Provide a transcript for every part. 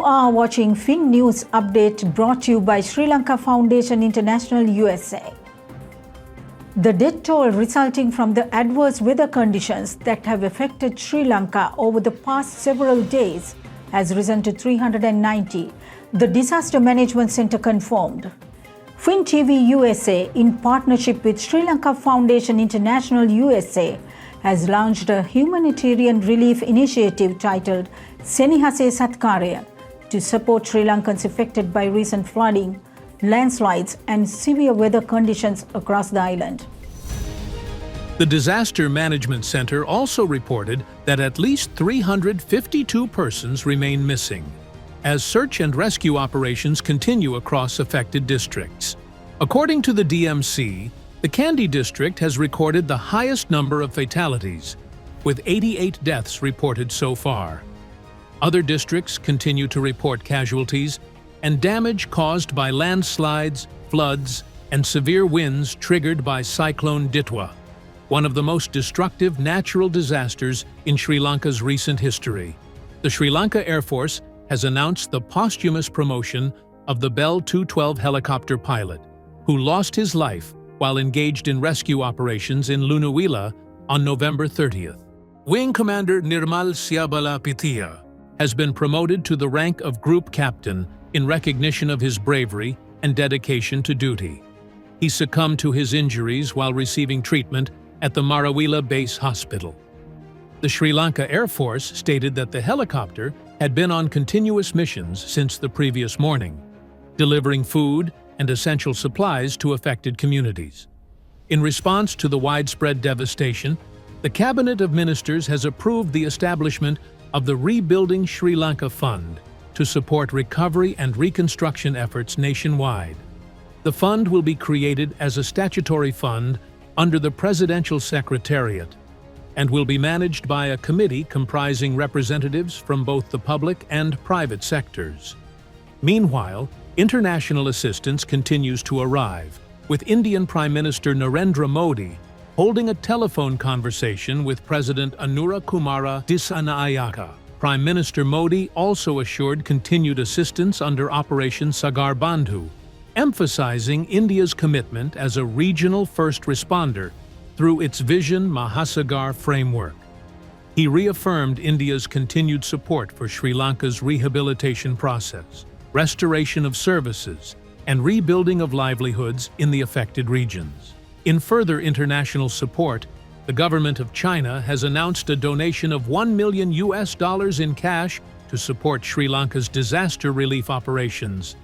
are watching Fin News Update brought to you by Sri Lanka Foundation International USA. The death toll resulting from the adverse weather conditions that have affected Sri Lanka over the past several days has risen to 390, the Disaster Management Centre confirmed. FinTV USA, in partnership with Sri Lanka Foundation International USA, has launched a humanitarian relief initiative titled Senihase Satkaraya to support Sri Lankans affected by recent flooding, landslides and severe weather conditions across the island. The Disaster Management Center also reported that at least 352 persons remain missing, as search and rescue operations continue across affected districts. According to the DMC, the Kandy district has recorded the highest number of fatalities, with 88 deaths reported so far. Other districts continue to report casualties and damage caused by landslides, floods, and severe winds triggered by Cyclone Ditwa, one of the most destructive natural disasters in Sri Lanka's recent history. The Sri Lanka Air Force has announced the posthumous promotion of the Bell 212 helicopter pilot, who lost his life while engaged in rescue operations in Lunawila on November 30th. Wing Commander Nirmal Siabala Pithia has been promoted to the rank of Group Captain in recognition of his bravery and dedication to duty. He succumbed to his injuries while receiving treatment at the Marawila Base Hospital. The Sri Lanka Air Force stated that the helicopter had been on continuous missions since the previous morning, delivering food and essential supplies to affected communities. In response to the widespread devastation, the Cabinet of Ministers has approved the establishment of the Rebuilding Sri Lanka Fund to support recovery and reconstruction efforts nationwide. The fund will be created as a statutory fund under the Presidential Secretariat and will be managed by a committee comprising representatives from both the public and private sectors. Meanwhile, international assistance continues to arrive, with Indian Prime Minister Narendra Modi holding a telephone conversation with President Anura Kumara Dissanayaka. Prime Minister Modi also assured continued assistance under Operation Sagar Bandhu, emphasizing India's commitment as a regional first responder through its Vision Mahasagar framework. He reaffirmed India's continued support for Sri Lanka's rehabilitation process, restoration of services, and rebuilding of livelihoods in the affected regions. In further international support, the government of China has announced a donation of $1 million in cash to support Sri Lanka's disaster relief operations.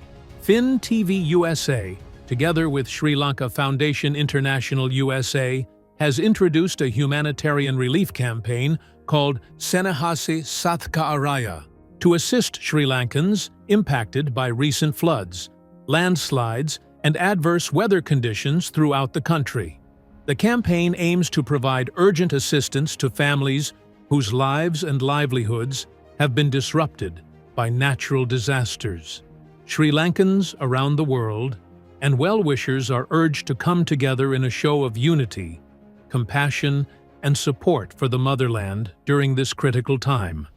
FinTV USA, together with Sri Lanka Foundation International USA, has introduced a humanitarian relief campaign called Senihase Satkaraya to assist Sri Lankans impacted by recent floods, landslides, and adverse weather conditions throughout the country. The campaign aims to provide urgent assistance to families whose lives and livelihoods have been disrupted by natural disasters. Sri Lankans around the world and well-wishers are urged to come together in a show of unity, compassion, and support for the motherland during this critical time.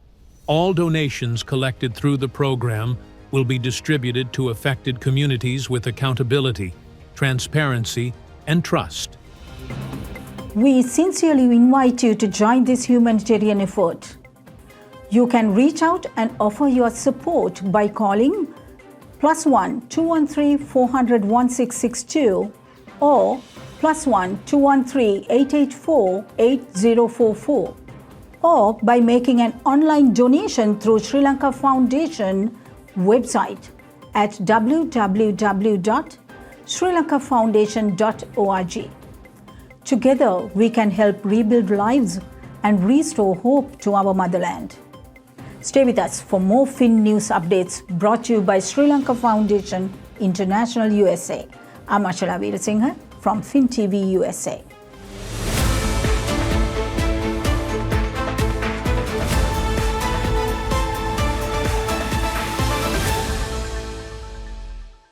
All donations collected through the program will be distributed to affected communities with accountability, transparency, and trust. We sincerely invite you to join this humanitarian effort. You can reach out and offer your support by calling +1 213 400 1662 or +1 213 884 8044, or by making an online donation through Sri Lanka Foundation website at www.srilankafoundation.org. Together, we can help rebuild lives and restore hope to our motherland. Stay with us for more Fin News updates brought to you by Sri Lanka Foundation International USA. I'm Achala Veerasinghe from FinTV USA.